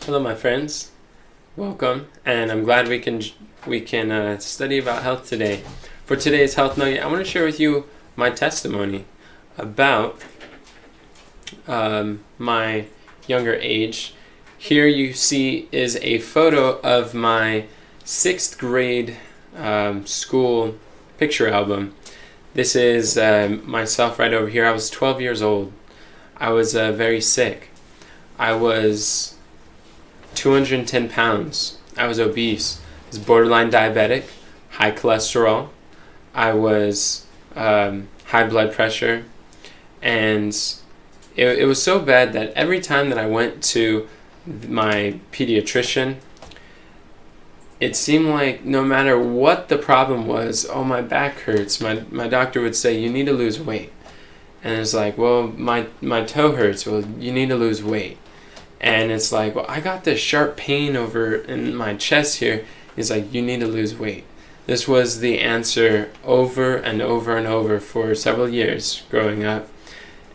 Hello, my friends. Welcome, and I'm glad we can study about health today. For today's health nugget, I want to share with you my testimony about my younger age. Here you see is a photo of my 6th grade school picture album. This is myself right over here. I was 12 years old. I was very sick. I was 210 pounds. I was obese. I was borderline diabetic, high cholesterol. I was high blood pressure. And it was so bad that every time that I went to my pediatrician, it seemed like no matter what the problem was, oh, my back hurts, my doctor would say, you need to lose weight. And it's like, well, my toe hurts, well, you need to lose weight. And it's like, well, I got this sharp pain over in my chest here. He's like, you need to lose weight. This was the answer over and over and over for several years growing up.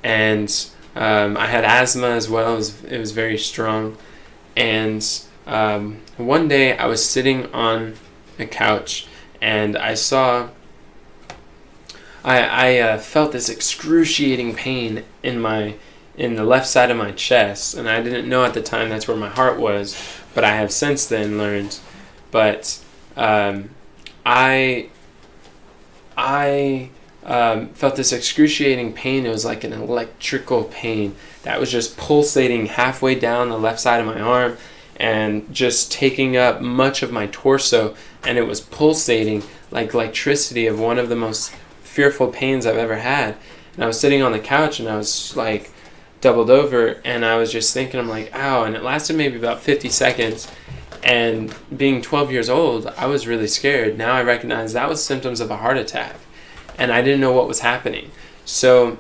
And I had asthma as well. It was very strong. And one day I was sitting on a couch and I saw, I felt this excruciating pain in the left side of my chest, and I didn't know at the time that's where my heart was, but I have since then learned. But I felt this excruciating pain. It was like an electrical pain that was just pulsating halfway down the left side of my arm and just taking up much of my torso, and it was pulsating like electricity, of one of the most fearful pains I've ever had. And I was sitting on the couch and I was like doubled over, and I was just thinking, I'm like, ow, and it lasted maybe about 50 seconds. And being 12 years old, I was really scared. Now I recognize that was symptoms of a heart attack, and I didn't know what was happening. So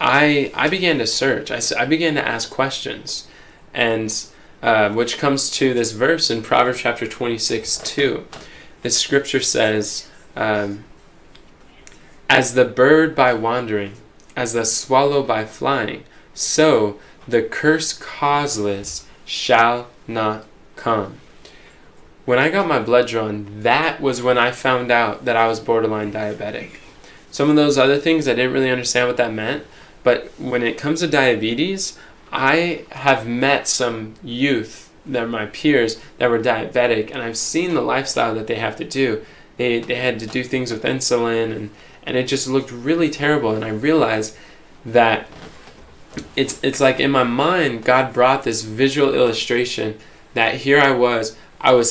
I began to search. I began to ask questions, and which comes to this verse in Proverbs chapter 26:2. This scripture says, as the bird by wandering, as the swallow by flying, so the curse causeless shall not come. When I got my blood drawn, that was when I found out that I was borderline diabetic. Some of those other things, I didn't really understand what that meant, but when it comes to diabetes, I have met some youth that are my peers that were diabetic, and I've seen the lifestyle that they have to do. They had to do things with insulin, and it just looked really terrible. And I realized that it's like in my mind, God brought this visual illustration that here I was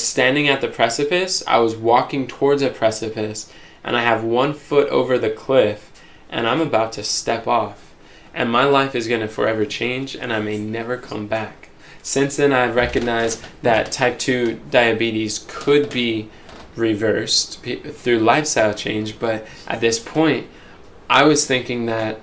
standing at the precipice, I was walking towards a precipice, and I have one foot over the cliff, and I'm about to step off. And my life is going to forever change, and I may never come back. Since then, I've recognized that type 2 diabetes could be reversed through lifestyle change, but at this point, I was thinking that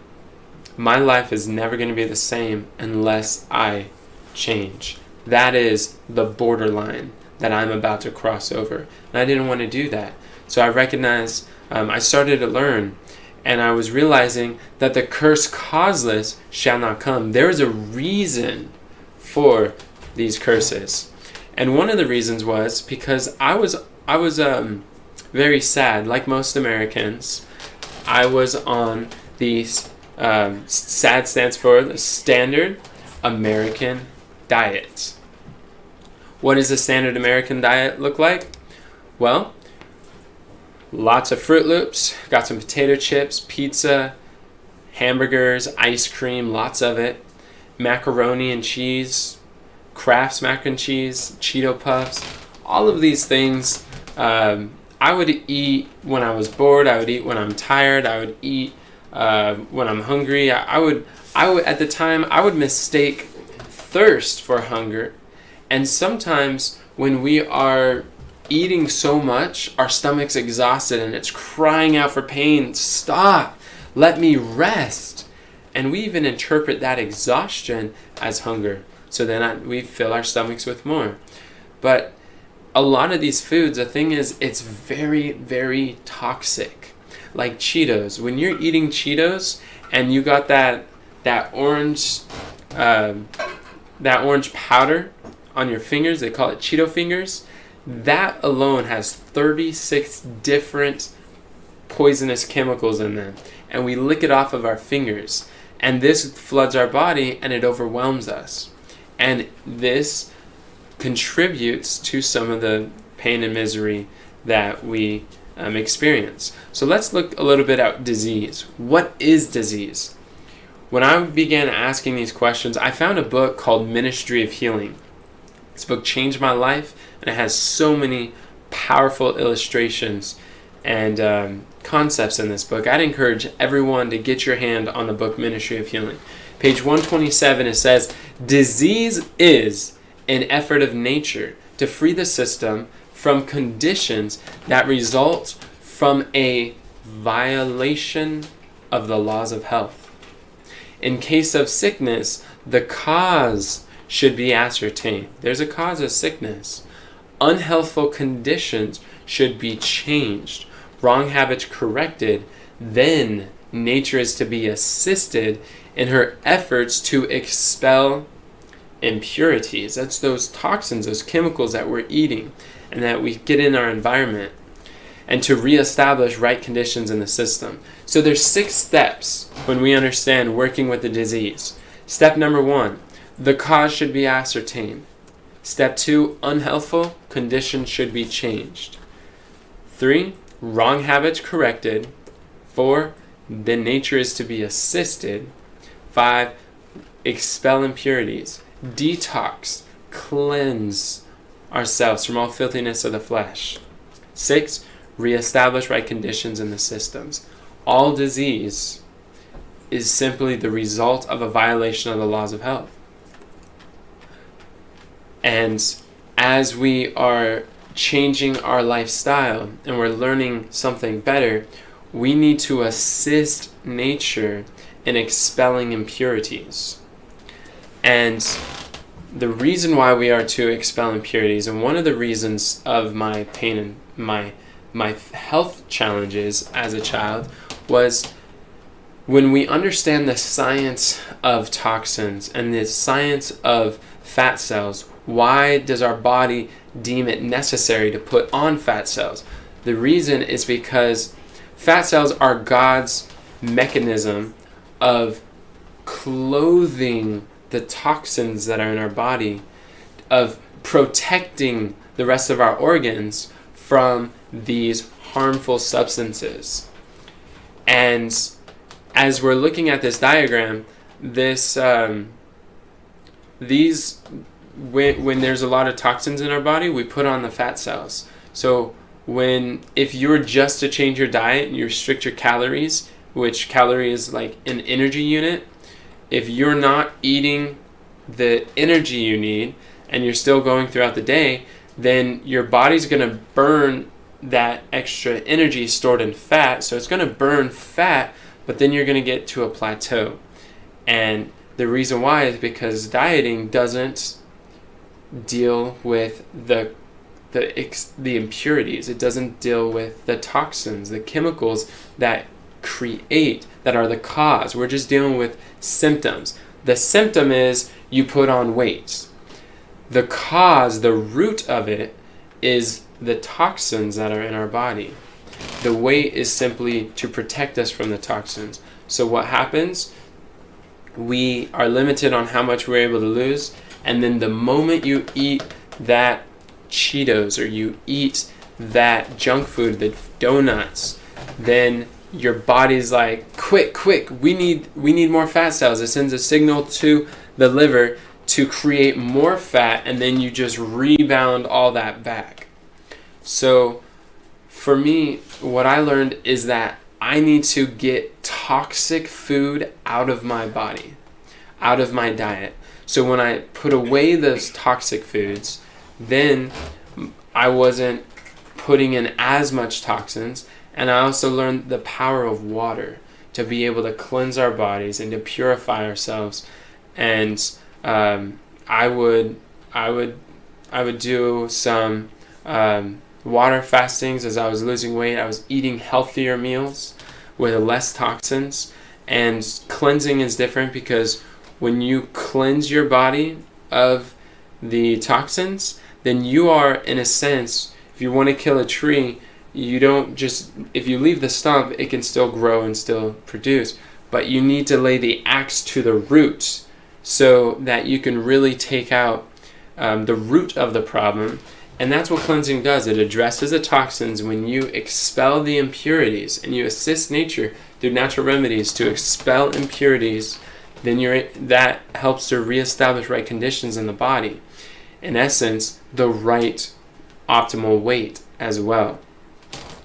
my life is never going to be the same unless I change. That is the borderline that I'm about to cross over, and I didn't want to do that. So I recognized, I started to learn, and I was realizing that the curse causeless shall not come. There is a reason for these curses, and one of the reasons was because I was very sad. Like most Americans, I was on the SAD stands for the Standard American Diet. What does the Standard American Diet look like? Well, lots of Fruit Loops, got some potato chips, pizza, hamburgers, ice cream, lots of it, macaroni and cheese, Kraft's mac and cheese, Cheeto Puffs, all of these things. I would eat when I was bored. I would eat when I'm tired. I would eat when I'm hungry. I would at the time I would mistake thirst for hunger, and sometimes when we are eating so much, our stomach's exhausted and it's crying out for pain. Stop! Let me rest. And we even interpret that exhaustion as hunger. So then we fill our stomachs with more. But a lot of these foods, the thing is, it's very, very toxic. like Cheetos. When you're eating Cheetos and you got that orange powder on your fingers, they call it Cheeto fingers, that alone has 36 different poisonous chemicals in them, and we lick it off of our fingers, and this floods our body and it overwhelms us, and this contributes to some of the pain and misery that we experience. So let's look a little bit at disease. What is disease? When I began asking these questions, I found a book called Ministry of Healing. This book changed my life, and it has so many powerful illustrations and concepts in this book. I'd encourage everyone to get your hand on the book Ministry of Healing. Page 127, it says, "Disease is an effort of nature to free the system from conditions that result from a violation of the laws of health. In case of sickness, the cause should be ascertained." There's a cause of sickness. "Unhealthful conditions should be changed. Wrong habits corrected. Then nature is to be assisted in her efforts to expel impurities." That's those toxins, those chemicals that we're eating and that we get in our environment, and to reestablish right conditions in the system. So there's 6 steps when we understand working with the disease. Step number 1, the cause should be ascertained. Step 2, unhealthful conditions should be changed. 3, wrong habits corrected. 4, then nature is to be assisted. 5, expel impurities. Detox, cleanse ourselves from all filthiness of the flesh. 6, reestablish right conditions in the systems. All disease is simply the result of a violation of the laws of health. And as we are changing our lifestyle and we're learning something better, we need to assist nature in expelling impurities. And the reason why we are to expel impurities, and one of the reasons of my pain and my health challenges as a child, was when we understand the science of toxins and the science of fat cells. Why does our body deem it necessary to put on fat cells? The reason is because fat cells are God's mechanism of clothing the toxins that are in our body, of protecting the rest of our organs from these harmful substances. And as we're looking at this diagram, when there's a lot of toxins in our body, we put on the fat cells. So if you were just to change your diet and you restrict your calories, which calorie is like an energy unit, if you're not eating the energy you need and you're still going throughout the day, then your body's going to burn that extra energy stored in fat. So it's going to burn fat, but then you're going to get to a plateau. And the reason why is because dieting doesn't deal with the impurities. It doesn't deal with the toxins, the chemicals that are the cause. We're just dealing with symptoms. The symptom is you put on weight. The cause, the root of it, is the toxins that are in our body. The weight is simply to protect us from the toxins. So what happens? We are limited on how much we're able to lose, and then the moment you eat that Cheetos or you eat that junk food, the donuts, then your body's like, quick, we need more fat cells. It sends a signal to the liver to create more fat, and then you just rebound all that back. So for me, what I learned is that I need to get toxic food out of my body, out of my diet. So when I put away those toxic foods, then I wasn't putting in as much toxins. And I also learned the power of water to be able to cleanse our bodies and to purify ourselves. And I would do some water fastings as I was losing weight. I was eating healthier meals. with less toxins. And cleansing is different because when you cleanse your body of the toxins, then you are, in a sense, if you want to kill a tree, you don't just, if you leave the stump, it can still grow and still produce. But you need to lay the axe to the roots so that you can really take out the root of the problem. And that's what cleansing does. It addresses the toxins. When you expel the impurities and you assist nature through natural remedies to expel impurities, then that helps to reestablish right conditions in the body. In essence, the right optimal weight as well.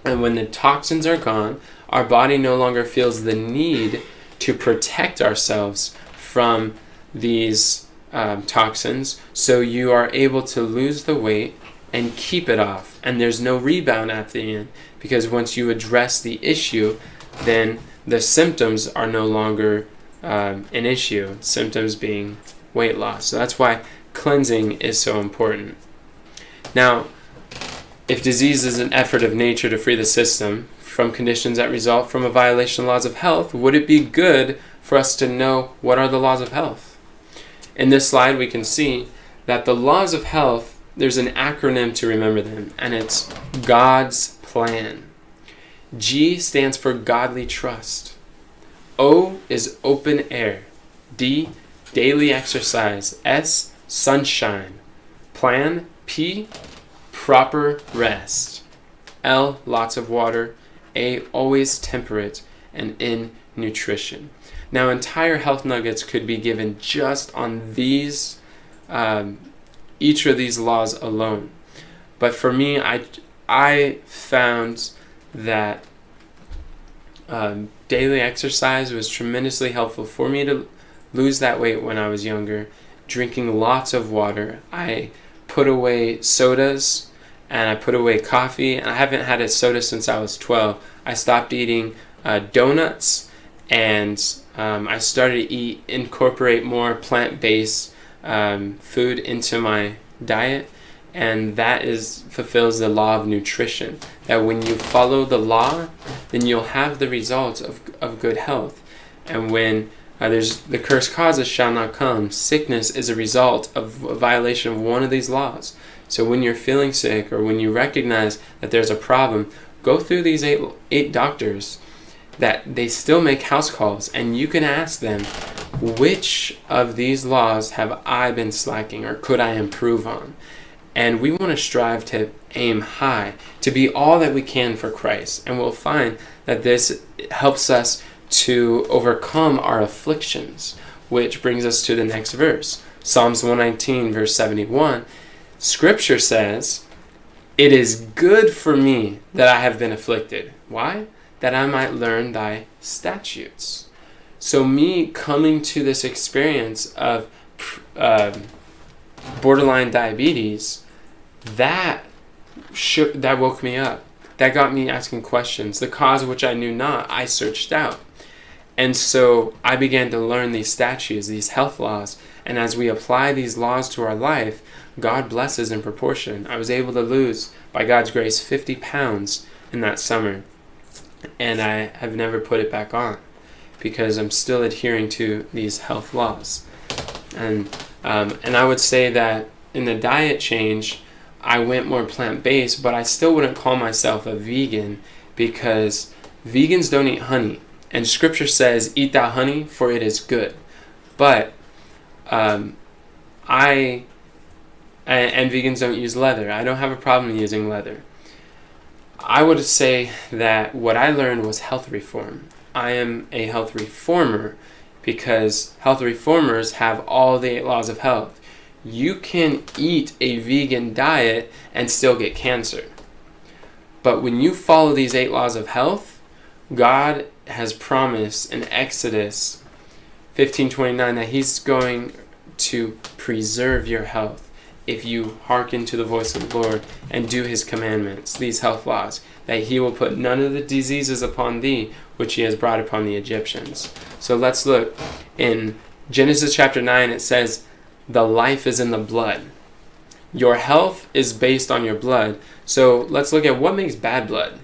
And when the toxins are gone, our body no longer feels the need to protect ourselves from these toxins. So you are able to lose the weight and keep it off. And there's no rebound at the end, because once you address the issue, then the symptoms are no longer an issue. Symptoms being weight loss. So that's why cleansing is so important. Now, if disease is an effort of nature to free the system from conditions that result from a violation of laws of health, would it be good for us to know what are the laws of health? In this slide, we can see that the laws of health, there's an acronym to remember them, and it's God's plan. G stands for godly trust. O is open air. D, daily exercise. S, sunshine. Plan. P, proper rest. L, lots of water. A, always temperate. And N, nutrition. Now, entire health nuggets could be given just on these, each of these laws alone. But for me, I found that daily exercise was tremendously helpful for me to lose that weight when I was younger. Drinking lots of water. I put away sodas and I put away coffee, and I haven't had a soda since I was 12. I stopped eating donuts, and I started to incorporate more plant-based food into my diet, and that fulfills the law of nutrition. That when you follow the law, then you'll have the results of good health. And when there's the curse causes shall not come, sickness is a result of a violation of one of these laws. So when you're feeling sick, or when you recognize that there's a problem, go through these eight doctors that they still make house calls, and you can ask them, which of these laws have I been slacking, or could I improve on? And we want to strive to aim high, to be all that we can for Christ. And we'll find that this helps us to overcome our afflictions, which brings us to the next verse. Psalms 119, verse 71. Scripture says, "It is good for me that I have been afflicted." Why? That I might learn thy statutes. So me coming to this experience of borderline diabetes, that woke me up. That got me asking questions. The cause which I knew not, I searched out. And so I began to learn these statutes, these health laws. And as we apply these laws to our life, God blesses in proportion. I was able to lose, by God's grace, 50 pounds in that summer. And I have never put it back on, because I'm still adhering to these health laws. And I would say that in the diet change, I went more plant-based, but I still wouldn't call myself a vegan, because vegans don't eat honey. And Scripture says, "Eat thou honey, for it is good." But and vegans don't use leather. I don't have a problem using leather. I would say that what I learned was health reform. I am a health reformer, because health reformers have all the 8 laws of health. You can eat a vegan diet and still get cancer. But when you follow these 8 laws of health, God has promised in Exodus 15:29 that He's going to preserve your health if you hearken to the voice of the Lord and do His commandments, these health laws, that He will put none of the diseases upon thee which He has brought upon the Egyptians. So let's look. In Genesis chapter 9, it says, "The life is in the blood." Your health is based on your blood. So let's look at what makes bad blood.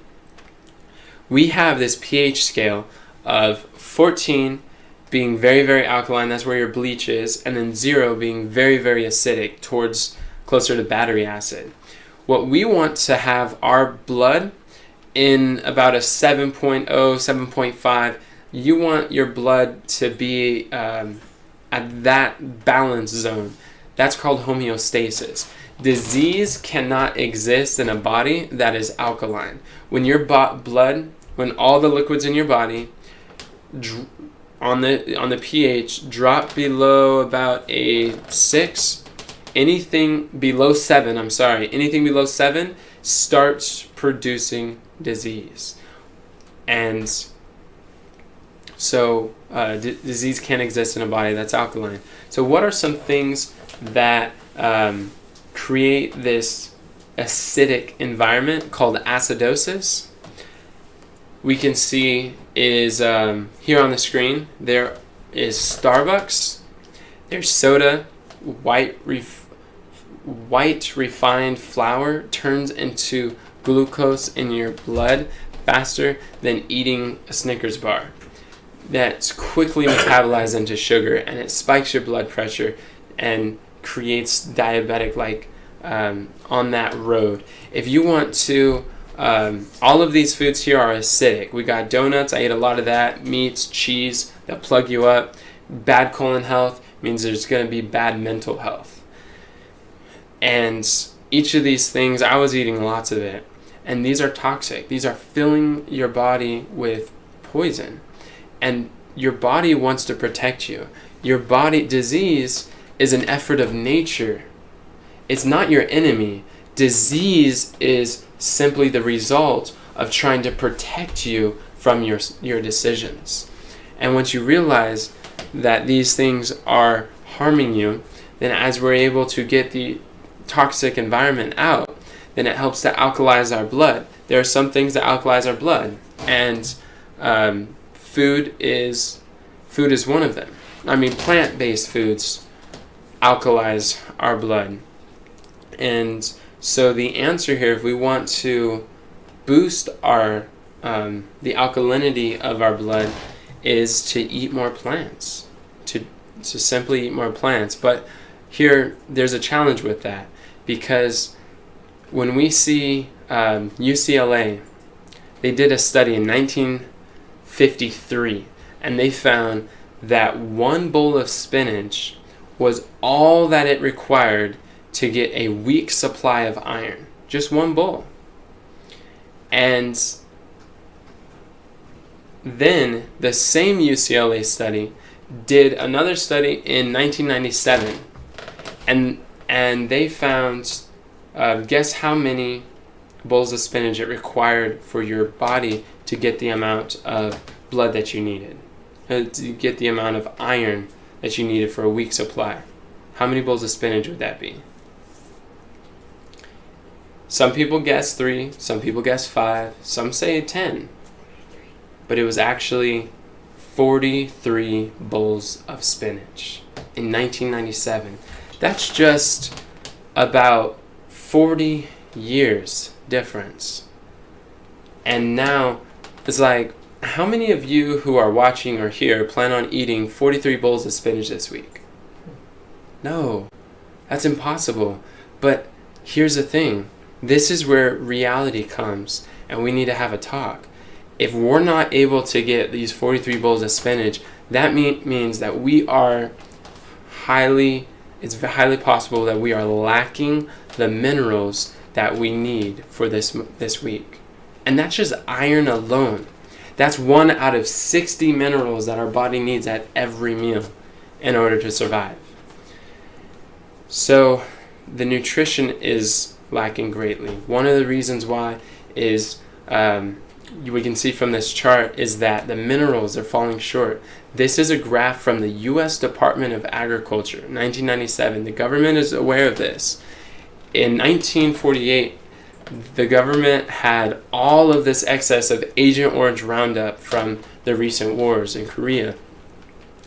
we have this pH scale of 14 being very, very alkaline, that's where your bleach is, and then 0 being very, very acidic, towards closer to battery acid. What we want to have our blood in about a 7.0, 7.5. You want your blood to be at that balance zone. That's called homeostasis. Disease cannot exist in a body that is alkaline. When your blood, when all the liquids in your body on the pH drop below about a 6, anything below 7, anything below 7 starts producing disease. And so disease can't exist in a body that's alkaline. So what are some things that create this acidic environment called acidosis? We can see is here on the screen, there is Starbucks, there's soda, white refined flour turns into glucose in your blood faster than eating a Snickers bar. That's quickly metabolized into sugar, and it spikes your blood pressure and creates diabetic on that road. If you want to, all of these foods here are acidic. We got donuts, I ate a lot of that, meats, cheese, that plug you up. Bad colon health means there's going to be bad mental health. And each of these things, I was eating lots of it, and these are toxic. These are filling your body with poison, and your body wants to protect you. Your body, disease is an effort of nature. It's not your enemy. Disease is simply the result of trying to protect you from your decisions. And once you realize that these things are harming you, then as we're able to get the toxic environment out, then it helps to alkalize our blood. There are some things that alkalize our blood, and food is one of them. Plant-based foods alkalize our blood. And so the answer here, if we want to boost our the alkalinity of our blood, is to eat more plants, to simply eat more plants. But here, there's a challenge with that, because when we see UCLA, they did a study in 1953, and they found that one bowl of spinach was all that it required to get a week's supply of iron. Just one bowl. And then the same UCLA study did another study in 1997, and they found, guess how many bowls of spinach it required for your body to get the amount of blood that you needed, to get the amount of iron that you needed for a week's supply. How many bowls of spinach would that be? Some people guess 3, some people guess 5, some say 10. But it was actually 43 bowls of spinach in 1997. That's just about 40 years difference. And now it's like, how many of you who are watching or here plan on eating 43 bowls of spinach this week? No, that's impossible. But here's the thing. This is where reality comes, and we need to have a talk. If we're not able to get these 43 bowls of spinach, that means that it's highly possible that we are lacking the minerals that we need for this week. And that's just iron alone. That's 1 out of 60 minerals that our body needs at every meal in order to survive. So the nutrition is lacking greatly. One of the reasons why is, we can see from this chart, is that the minerals are falling short. This is a graph from the U.S. Department of Agriculture, 1997. The government is aware of this. In 1948, the government had all of this excess of Agent Orange Roundup from the recent wars in Korea.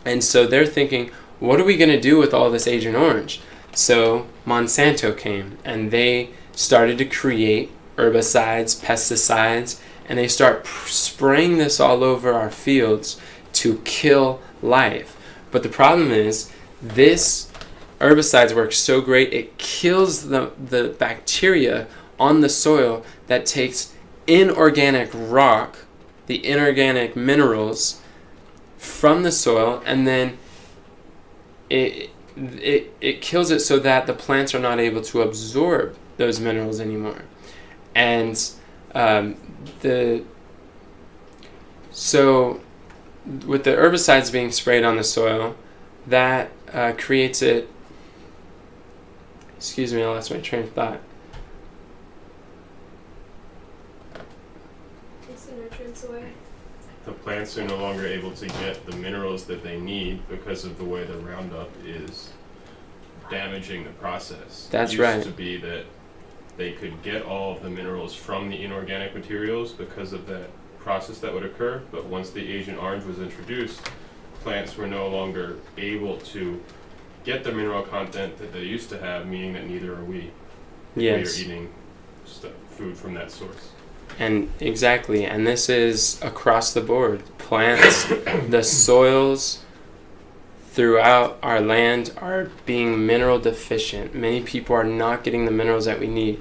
And so they're thinking, what are we going to do with all this Agent Orange? So Monsanto came, and they started to create herbicides, pesticides, and they start spraying this all over our fields to kill life. But the problem is, this herbicides work so great, it kills the bacteria on the soil that takes inorganic rock, the inorganic minerals from the soil, and then it kills it so that the plants are not able to absorb those minerals anymore. And so with the herbicides being sprayed on the soil, that creates it. Excuse me, I lost my train of thought. Takes the nutrients away. The plants are no longer able to get the minerals that they need because of the way the Roundup is damaging the process. That's right. It used to be that they could get all of the minerals from the inorganic materials because of that process that would occur, but once the Agent Orange was introduced, plants were no longer able to get the mineral content that they used to have, meaning that neither are we. Yes. We are eating food from that source. And exactly, and this is across the board. Plants, the soils throughout our land are being mineral deficient. Many people are not getting the minerals that we need.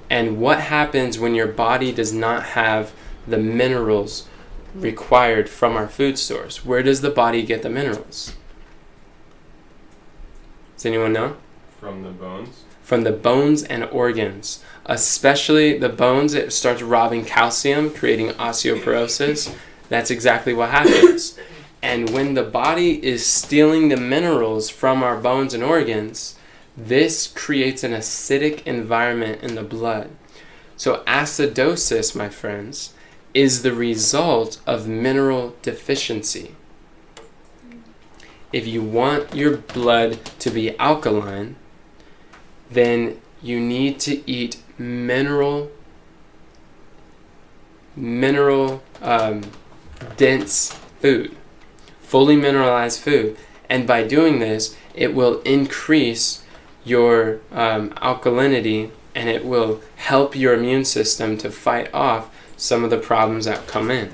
And what happens when your body does not have the minerals required from our food source? Where does the body get the minerals? Does anyone know? From the bones? From the bones and organs. Especially the bones, it starts robbing calcium, creating osteoporosis. That's exactly what happens. And when the body is stealing the minerals from our bones and organs, this creates an acidic environment in the blood. So acidosis, my friends, is the result of mineral deficiency. If you want your blood to be alkaline, then you need to eat mineral dense food, fully mineralized food. And by doing this, it will increase your alkalinity, and it will help your immune system to fight off some of the problems that come in.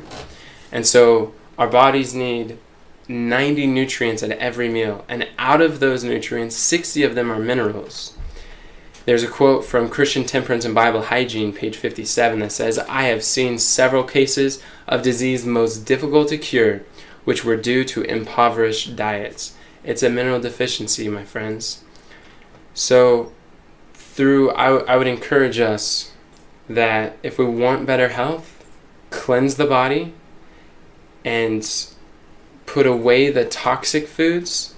And so our bodies need 90 nutrients at every meal, and out of those nutrients, 60 of them are minerals. There's a quote from Christian Temperance and Bible Hygiene, page 57, that says, "I have seen several cases of disease most difficult to cure, which were due to impoverished diets." It's a mineral deficiency, my friends. So I would encourage us that if we want better health, cleanse the body and put away the toxic foods,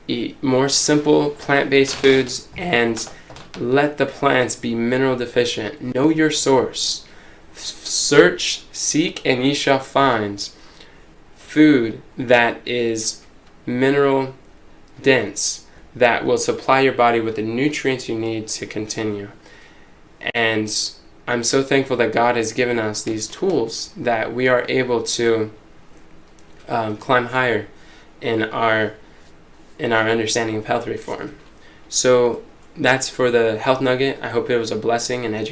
eat more simple plant-based foods, and let the plants be mineral deficient. Know your source. Search, seek, and ye shall find food that is mineral dense, that will supply your body with the nutrients you need to continue. And I'm so thankful that God has given us these tools that we are able to climb higher in our understanding of health reform. So that's for the health nugget. I hope it was a blessing and education.